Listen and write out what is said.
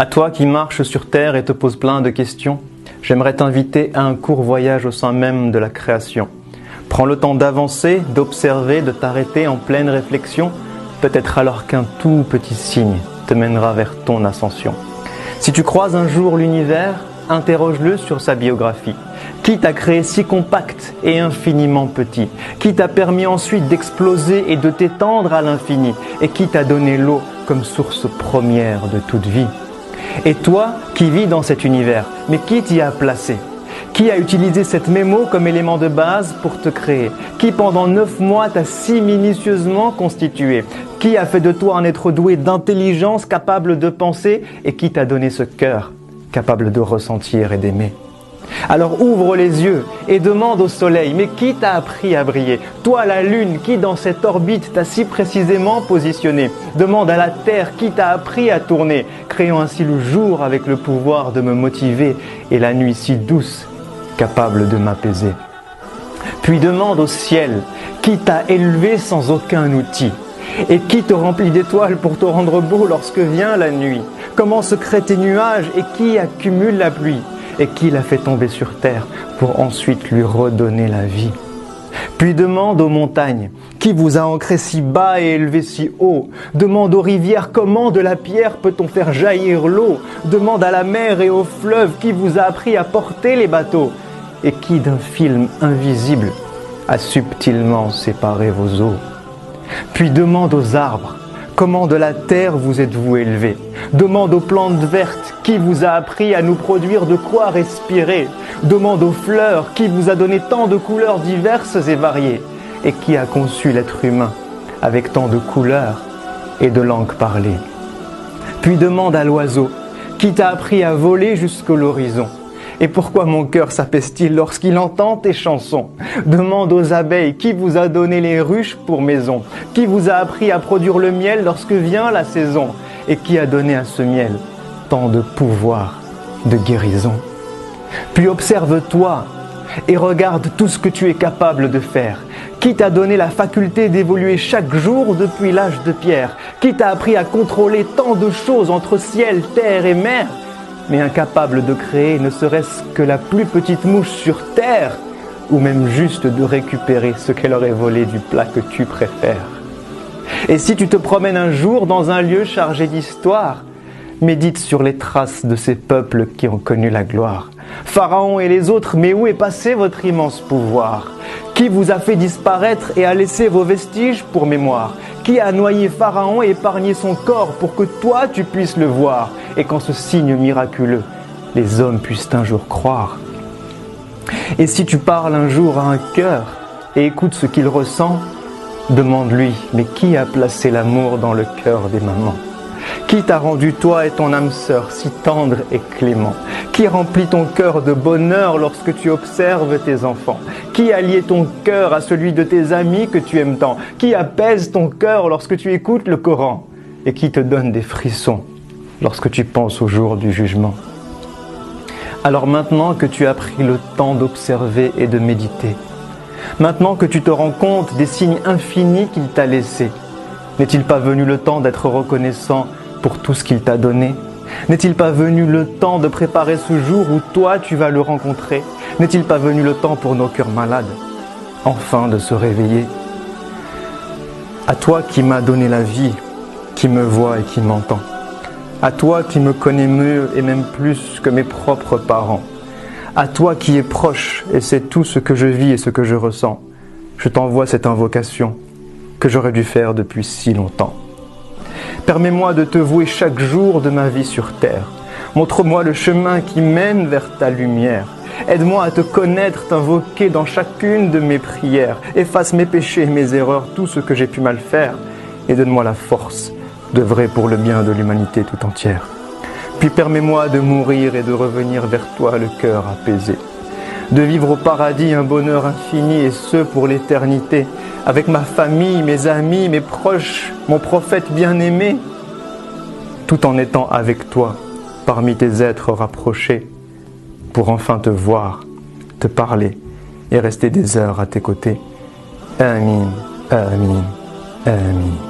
À toi qui marches sur terre et te poses plein de questions, j'aimerais t'inviter à un court voyage au sein même de la création. Prends le temps d'avancer, d'observer, de t'arrêter en pleine réflexion, peut-être alors qu'un tout petit signe te mènera vers ton ascension. Si tu croises un jour l'univers, interroge-le sur sa biographie. Qui t'a créé si compact et infiniment petit? Qui t'a permis ensuite d'exploser et de t'étendre à l'infini? Et qui t'a donné l'eau comme source première de toute vie? Et toi qui vis dans cet univers, mais qui t'y a placé? Qui a utilisé cette mémo comme élément de base pour te créer? Qui pendant 9 mois t'a si minutieusement constitué? Qui a fait de toi un être doué d'intelligence capable de penser? Et qui t'a donné ce cœur capable de ressentir et d'aimer? Alors ouvre les yeux et demande au soleil, mais qui t'a appris à briller? Toi la lune, qui dans cette orbite t'a si précisément positionné? Demande à la terre, qui t'a appris à tourner, créant ainsi le jour avec le pouvoir de me motiver et la nuit si douce, capable de m'apaiser. Puis demande au ciel, qui t'a élevé sans aucun outil? Et qui te remplit d'étoiles pour te rendre beau lorsque vient la nuit? Comment se créent tes nuages et qui accumule la pluie? Et qui l'a fait tomber sur terre pour ensuite lui redonner la vie? Puis demande aux montagnes, qui vous a ancré si bas et élevé si haut? Demande aux rivières, comment de la pierre peut-on faire jaillir l'eau? Demande à la mer et aux fleuves, qui vous a appris à porter les bateaux? Et qui d'un film invisible a subtilement séparé vos eaux? Puis demande aux arbres, comment de la terre vous êtes-vous élevé? Demande aux plantes vertes, qui vous a appris à nous produire de quoi respirer? Demande aux fleurs, qui vous a donné tant de couleurs diverses et variées? Et qui a conçu l'être humain avec tant de couleurs et de langues parlées? Puis demande à l'oiseau, qui t'a appris à voler jusqu'à l'horizon? Et pourquoi mon cœur s'apaise-t-il lorsqu'il entend tes chansons? Demande aux abeilles, qui vous a donné les ruches pour maison? Qui vous a appris à produire le miel lorsque vient la saison? Et qui a donné à ce miel tant de pouvoir, de guérison? Puis observe-toi et regarde tout ce que tu es capable de faire. Qui t'a donné la faculté d'évoluer chaque jour depuis l'âge de pierre? Qui t'a appris à contrôler tant de choses entre ciel, terre et mer? Mais incapable de créer ne serait-ce que la plus petite mouche sur terre, ou même juste de récupérer ce qu'elle aurait volé du plat que tu préfères. Et si tu te promènes un jour dans un lieu chargé d'histoire, médite sur les traces de ces peuples qui ont connu la gloire. Pharaon et les autres, mais où est passé votre immense pouvoir? Qui vous a fait disparaître et a laissé vos vestiges pour mémoire? Qui a noyé Pharaon et épargné son corps pour que toi tu puisses le voir? Et qu'en ce signe miraculeux, les hommes puissent un jour croire. Et si tu parles un jour à un cœur et écoutes ce qu'il ressent, demande-lui, mais qui a placé l'amour dans le cœur des mamans? Qui t'a rendu toi et ton âme sœur si tendre et clément? Qui remplit ton cœur de bonheur lorsque tu observes tes enfants? Qui a lié ton cœur à celui de tes amis que tu aimes tant? Qui apaise ton cœur lorsque tu écoutes le Coran? Et qui te donne des frissons lorsque tu penses au jour du jugement? Alors maintenant que tu as pris le temps d'observer et de méditer, maintenant que tu te rends compte des signes infinis qu'il t'a laissés, n'est-il pas venu le temps d'être reconnaissant pour tout ce qu'il t'a donné? N'est-il pas venu le temps de préparer ce jour où toi tu vas le rencontrer? N'est-il pas venu le temps pour nos cœurs malades, enfin de se réveiller? À toi qui m'as donné la vie, qui me voit et qui m'entend, à toi qui me connais mieux et même plus que mes propres parents, à toi qui es proche et sais tout ce que je vis et ce que je ressens, je t'envoie cette invocation que j'aurais dû faire depuis si longtemps. Permets-moi de te vouer chaque jour de ma vie sur terre. Montre-moi le chemin qui mène vers ta lumière. Aide-moi à te connaître, t'invoquer dans chacune de mes prières. Efface mes péchés et mes erreurs, tout ce que j'ai pu mal faire, et donne-moi la force d'œuvrer pour le bien de l'humanité tout entière. Puis permets-moi de mourir et de revenir vers toi le cœur apaisé. De vivre au paradis un bonheur infini et ce pour l'éternité, avec ma famille, mes amis, mes proches, mon prophète bien-aimé, tout en étant avec toi, parmi tes êtres rapprochés, pour enfin te voir, te parler et rester des heures à tes côtés. Amin, amin, amin.